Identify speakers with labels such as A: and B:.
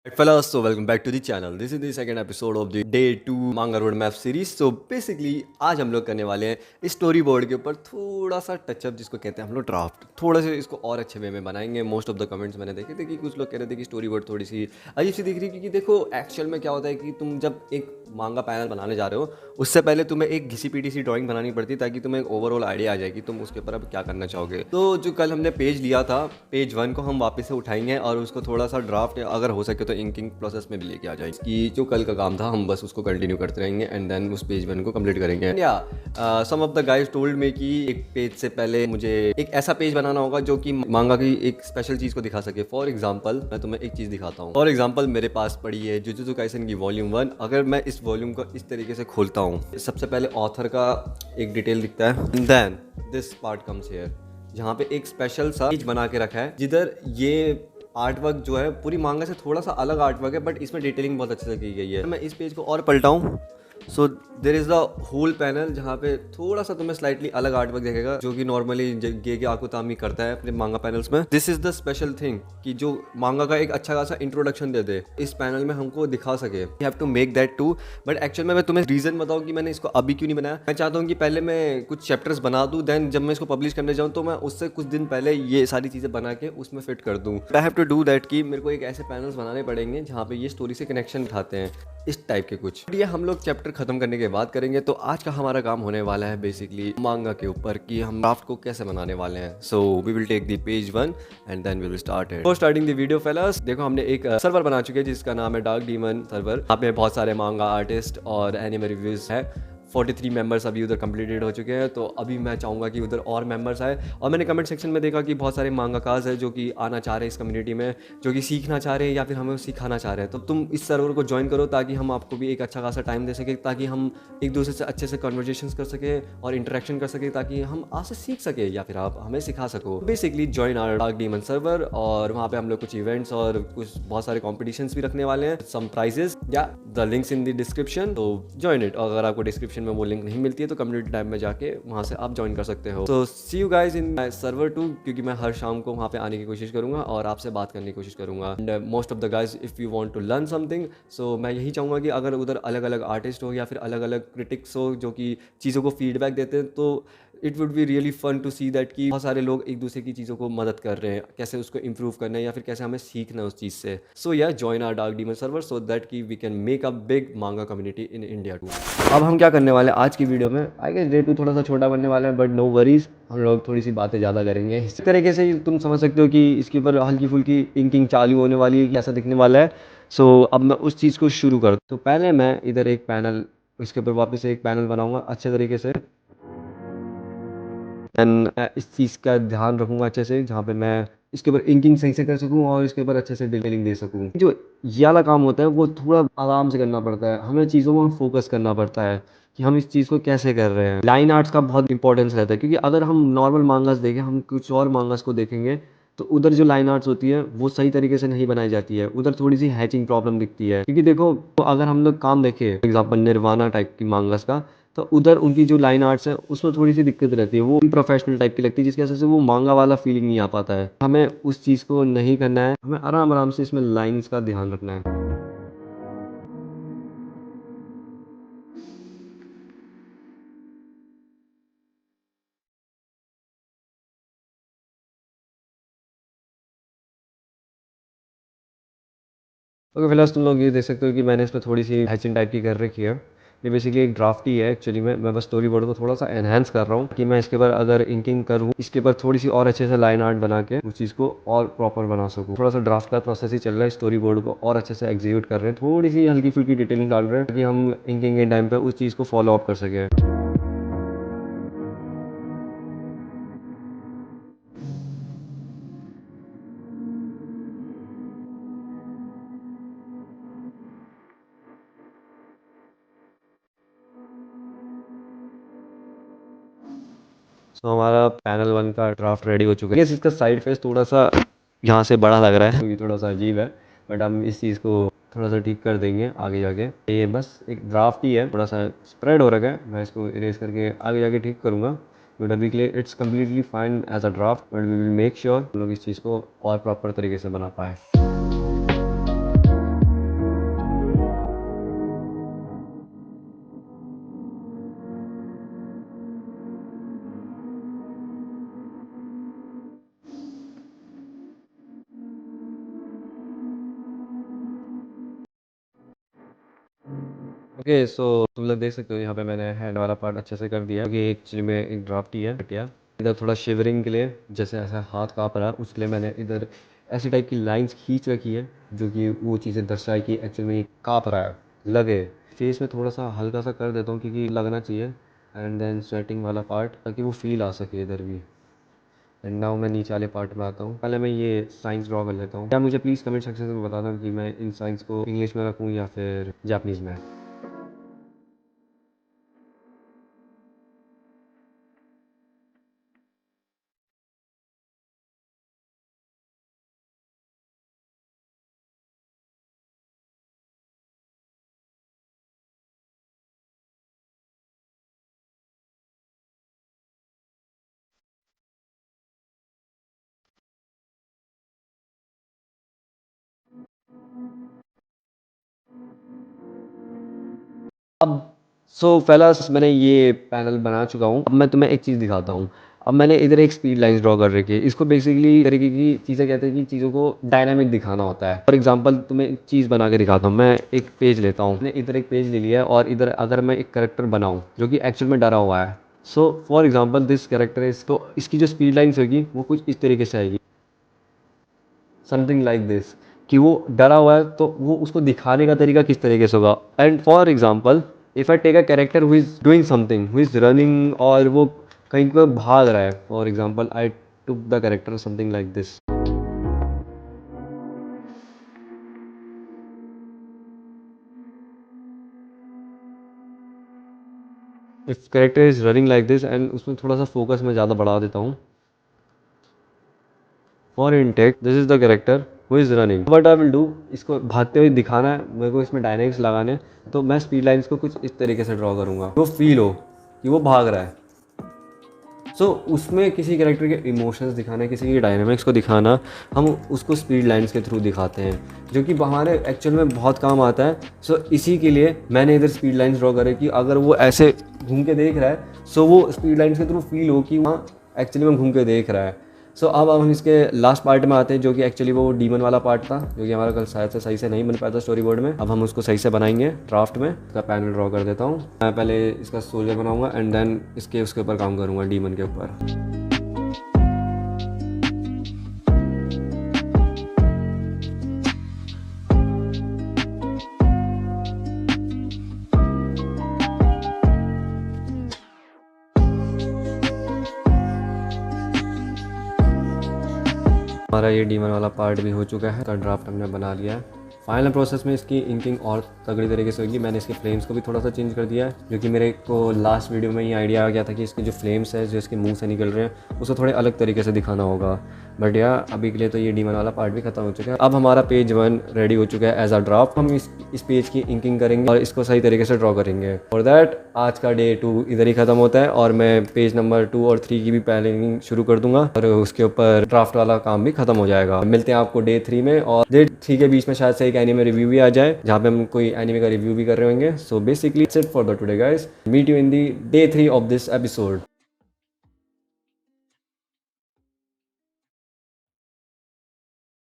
A: Fellas, so welcome back to the channel. This is the second episode of the Day 2 Manga Roadmap series. So basically आज हम लोग करने वाले हैं story board के ऊपर थोड़ा सा टचअप, जिसको कहते हैं हम लोग ड्राफ्ट, थोड़ा सा इसको और अच्छे वे में बनाएंगे। मोस्ट ऑफ द कमेंट्स मैंने देखे थे कि कुछ लोग कह रहे थे कि स्टोरी बोर्ड थोड़ी सी अजीब सी दिख रही है, क्योंकि देखो एक्चुअल में क्या होता है कि तुम जब एक मांगा पैनल बनाने जा रहे हो उससे पहले तुम्हें एक घिसी पीटी सी ड्राइंग बनानी पड़ती है, ताकि तुम्हें एक ओवरऑल आइडिया आ जाए कि तुम उसके ऊपर अब क्या करना चाहोगे। तो जो कल हमने पेज लिया था, पेज 1 को हम वापस से उठाएंगे और उसको थोड़ा सा ड्राफ्ट, अगर हो सके तो इंकिंग प्रोसेस में भी लेके आ जाएंगे। कि जो कल का काम था हम बस उसको कंटिन्यू करते रहेंगे एंड देन उस पेज 1 को कंप्लीट करेंगे। या some of the guys told me कि एक पेज से पहले मुझे एक ऐसा पेज बनाना होगा जो कि मांगा की एक स्पेशल चीज को दिखा सके। फॉर एग्जाम्पल मैं तुम्हें एक चीज दिखाता हूँ। फॉर एग्जाम्पल मेरे पास पड़ी है जुजुत्सु काइसेन की वॉल्यूम 1। अगर मैं इस वॉल्यूम को इस तरीके से खोलता हूँ, सबसे पहले ऑथर का एक डिटेल दिखता है, then this part comes here, जहाँ पे एक स्पेशल सा पेज बना के रखा है, जिधर ये आर्ट वर्क जो है पूरी मांगा से थोड़ा सा अलग आर्ट वर्क है, बट इसमें डिटेलिंग बहुत अच्छे से की गई है। मैं इस पेज को और पलटाऊँ, so there is the whole panel, जहाँ पे थोड़ा सा तुम्हें स्लाइटली अलग आर्ट वर्क दिखेगा, जो कि नॉर्मली गेगे आकुतामी करता है अपने मांगा पैनल्स में। This is the special thing कि जो मांगा का एक अच्छा खासा इंट्रोडक्शन दे दे, इस पैनल में हमको दिखा सके। You have to make that too, but actual में मैं तुम्हें रीजन बताऊँ कि मैंने इसको अभी क्यों नहीं बनाया। मैं चाहता हूँ कि पहले मैं कुछ चैप्टर्स बना दूँ, देन जब मैं इसको पब्लिश करने जाऊँ तो मैं उससे कुछ दिन पहले ये सारी चीज़ें बना के उसमें फिट कर दूँ। I have to do that कि मेरे को एक ऐसे पैनल्स बनाने पड़ेंगे जहाँ पे ये स्टोरी से कनेक्शन उठाते हैं, इस टाइप के कुछ। ये हम लोग चैप्टर खत्म करने के बाद करेंगे। तो आज का हमारा काम होने वाला है बेसिकली मांगा के ऊपर कि हम ड्राफ्ट को कैसे बनाने वाले हैं। So we will take the page 1 and then we will start it. For starting the video fellas, देखो हमने एक सर्वर बना चुके हैं जिसका नाम है डार्क डीमन सर्वर। यहाँ पे बहुत सारे मांगा आर्टिस्ट और एनिमे रिव्यूज है। 43 मेंबर्स अभी उधर कंप्लीटेड हो चुके हैं, तो अभी मैं चाहूँगा कि उधर और मेंबर्स आए। और मैंने कमेंट सेक्शन में देखा कि बहुत सारे मांगाकाज है जो कि आना चाह रहे हैं इस कम्युनिटी में, जो कि सीखना चाह रहे हैं या फिर हमें सिखाना चाह रहे हैं। तो तुम इस सर्वर को ज्वाइन करो ताकि हम आपको भी एक अच्छा खासा टाइम दे सकें, ताकि हम एक दूसरे से अच्छे से कन्वर्जेशन कर सकें और इंटरेक्शन कर सकें, ताकि हम आपसे सीख सके या फिर आप हमें सिखा सको। Basically join our dark demon server, और वहाँ पे हम लोग कुछ इवेंट्स और कुछ बहुत सारे कॉम्पिटिशन्स भी रखने वाले हैं, सम प्राइजेस, या the links in the description. तो ज्वाइन इट। अगर आपको डिस्क्रिप्शन में वो लिंक नहीं मिलती है तो कम्युनिटी टैब में जाके वहाँ से आप ज्वाइन कर सकते हो। तो see you guys in my server 2, क्योंकि मैं हर शाम को वहाँ पे आने की कोशिश करूँगा और आपसे बात करने की कोशिश करूँगा। And most of the guys if you want to learn something, so मैं यही चाहूँगा कि अगर उधर अलग अलग आर्टिस्ट हो या फिर अलग अलग क्रिटिक्स हो जो कि चीज़ों को फीडबैक देते हैं, तो it would be really fun to see that कि बहुत सारे लोग एक दूसरे की चीज़ों को मदद कर रहे हैं, कैसे उसको इंप्रूव करना है या फिर कैसे हमें सीखना है उस चीज़ से। सो या join our dark demon server so that कि we can make a big manga community in India too. अब हम क्या करने वाले हैं आज की वीडियो में, आई गेस डे 2 थोड़ा सा छोटा बनने वाला है, बट नो वरीज, हम लोग थोड़ी सी बातें ज़्यादा करेंगे। इस तरीके से तुम समझ सकते हो कि इसके ऊपर हल्की फुल्की इंकिंग चालू होने वाली है कि ऐसा दिखने वाला है। सो अब मैं उस चीज़ को शुरू कर, तो पहले मैं इधर एक पैनल, इसके ऊपर वापस से एक पैनल बनाऊंगा अच्छे तरीके से। एंड इस चीज़ का ध्यान रखूँगा अच्छे से, जहाँ पे मैं इसके ऊपर इंकिंग सही से कर सकूँ और इसके ऊपर अच्छे से डिटेलिंग दे सकूँ। जो ये वाला काम होता है वो थोड़ा आराम से करना पड़ता है, हमें चीज़ों में फोकस करना पड़ता है कि हम इस चीज़ को कैसे कर रहे हैं। लाइन आर्ट्स का बहुत इंपॉर्टेंस रहता है, क्योंकि अगर हम नॉर्मल मांगास देखें, हम कुछ और मांगास को देखेंगे, तो उधर जो लाइन आर्ट्स होती है वो सही तरीके से नहीं बनाई जाती है, उधर थोड़ी सी हैचिंग प्रॉब्लम दिखती है। क्योंकि देखो, तो अगर हम लोग काम देखें एग्जाम्पल निर्वाणा टाइप की मांगास का, तो उधर उनकी जो लाइन आर्ट्स है उसमें थोड़ी सी दिक्कत रहती है, वो प्रोफेशनल टाइप की लगती है, जिसकी वजह से वो मांगा वाला फीलिंग नहीं आ पाता है। हमें उस चीज़ को नहीं करना है, हमें आराम आराम से इसमें लाइंस का ध्यान रखना है। ओके, फिलहाल तुम लोग ये देख सकते हो कि मैंने इसमें थोड़ी सी हैचिंग टाइप की कर रखी है। ये बेसिकली एक ड्राफ्ट ही है एक्चुअली में, मैं बस स्टोरी बोर्ड को थोड़ा सा एनहांस कर रहा हूँ कि मैं इसके ऊपर अगर इंकिंग करूँ, इसके ऊपर थोड़ी सी और अच्छे से लाइन आर्ट बना के उस चीज़ को और प्रॉपर बना सकूँ। थोड़ा सा ड्राफ्ट का प्रोसेस ही चल रहा है, स्टोरी बोर्ड को और अच्छे से एग्जीक्यूट कर रहे हैं, थोड़ी सी हल्की फुल्की डिटेलिंग डाल रहे हैं ताकि हम इंकिंग के टाइम पर उस चीज़ को फॉलो अप कर सकें। तो हमारा पैनल 1 का ड्राफ्ट रेडी हो चुका है। इसका साइड फेस थोड़ा सा यहाँ से बड़ा लग रहा है, क्योंकि थोड़ा सा अजीब है, बट हम इस चीज़ को थोड़ा सा ठीक कर देंगे आगे जाके। ये बस एक ड्राफ्ट ही है, थोड़ा सा स्प्रेड हो रखा है, मैं इसको इरेज करके आगे जाके ठीक करूँगा। बट अभी के लिए it's completely fine as a draft, but we will make sure हम लोग इस चीज़ को और प्रॉपर तरीके से बना पाए। ओके सो तुम लोग देख सकते हो यहाँ पे मैंने हैंड वाला पार्ट अच्छे से कर दिया, क्योंकि एक्चुअली में एक ड्राफ्ट ही है हटिया। इधर थोड़ा शिवरिंग के लिए, जैसे ऐसा हाथ काँप रहा है उसके लिए मैंने इधर ऐसी टाइप की लाइंस खींच रखी है, जो कि वो चीज़ें दर्शाए कि एक्चुअली में ये काँप रहा है, लगे। फेस में थोड़ा सा हल्का सा कर देता हूँ क्योंकि लगना चाहिए, एंड देन स्वेटिंग वाला पार्ट ताकि वो फील आ सके इधर भी। एंड नाउ मैं नीचे वाले पार्ट में आता हूँ। पहले मैं ये साइंस ड्रॉ कर लेता हूँ। क्या मुझे प्लीज़ कमेंट सेक्शन में बता दो कि मैं इन साइंस को इंग्लिश में रखूँ या फिर जापानीज़ में। अब फेलास मैंने ये पैनल बना चुका हूँ। अब मैं तुम्हें एक चीज़ दिखाता हूँ। अब मैंने इधर एक स्पीड लाइन्स ड्रॉ कर रखी है। इसको बेसिकली तरीके की चीज़ें कहते हैं कि चीज़ों को डायनामिक दिखाना होता है। फॉर एग्जांपल तुम्हें एक चीज़ बना के दिखाता हूँ। मैं एक पेज लेता हूँ, मैंने इधर एक पेज ले लिया है और इधर अगर मैं एक करेक्टर बनाऊँ जो कि एक्चुअल में डरा हुआ है, so for example this character is, तो इसकी जो स्पीड लाइन्स होगी वो कुछ इस तरीके से आएगी, समथिंग लाइक दिस, कि वो डरा हुआ है तो वो उसको दिखाने का तरीका किस तरीके से होगा। And for example if I take a character who is doing something, who is running, और वो कहीं पर भाग रहा है, for example I took the character something like this. If character is running like this, and उसमें थोड़ा सा फोकस मैं ज़्यादा बढ़ा देता हूँ। For intake this is the character who is running, what I will do, इसको भागते हुए दिखाना है मेरे को, इसमें डायनेमिक्स लगाने हैं, तो मैं स्पीड लाइन्स को कुछ इस तरीके से ड्रॉ करूँगा, वो फील हो कि वो भाग रहा है। उसमें किसी कैरेक्टर के इमोशंस दिखाना, किसी की डायनामिक्स को दिखाना, हम उसको स्पीड लाइन्स के थ्रू दिखाते हैं, जो कि हमारे एक्चुअल में बहुत काम आता है। इसी के लिए मैंने इधर स्पीड लाइन्स ड्रॉ करे कि अगर वो ऐसे घूम के देख रहा है, वो स्पीड लाइन्स के थ्रू फील हो कि वहाँ एक्चुअली में घूम के देख रहा है। अब हम इसके लास्ट पार्ट में आते हैं, जो कि एक्चुअली वो डीमन वाला पार्ट था, जो कि हमारा कल शायद से सही से नहीं बन पाया था स्टोरी बोर्ड में। अब हम उसको सही से बनाएंगे ड्राफ्ट में। इसका पैनल ड्रॉ कर देता हूँ मैं, पहले इसका सोल्जर बनाऊंगा एंड देन उसके ऊपर काम करूँगा, डीमन के ऊपर। हमारा ये डीमन वाला पार्ट भी हो चुका है, का ड्राफ्ट हमने बना लिया है। फाइनल प्रोसेस में इसकी इंकिंग और तगड़ी तरीके से होगी। मैंने इसके फ्लेम्स को भी थोड़ा सा चेंज कर दिया है, जो कि मेरे को लास्ट वीडियो में ये आइडिया आ गया था कि इसके जो फ्लेम्स है जो इसके मुंह से निकल रहे हैं उसको थोड़े अलग तरीके से दिखाना होगा। बट यार अभी के लिए तो ये डीमन वाला पार्ट भी खत्म हो चुका है। अब हमारा पेज 1 रेडी हो चुका है एज अ ड्राफ्ट। हम इस पेज की इंकिंग करेंगे और इसको सही तरीके से ड्रॉ करेंगे। फॉर दैट आज का डे 2 इधर ही खत्म होता है और मैं पेज नंबर 2 और 3 की भी प्लानिंग शुरू कर दूंगा और उसके ऊपर ड्राफ्ट वाला काम भी खत्म हो जाएगा। मिलते हैं आपको डे 3 में, और डे 3 के बीच में शायद से एक एनीमे रिव्यू भी आ जाए, जहाँ पे हम कोई एनीमे का रिव्यू भी कर रहे होंगे। So basically it's it for the today guys. Meet you in the day 3 of this episode.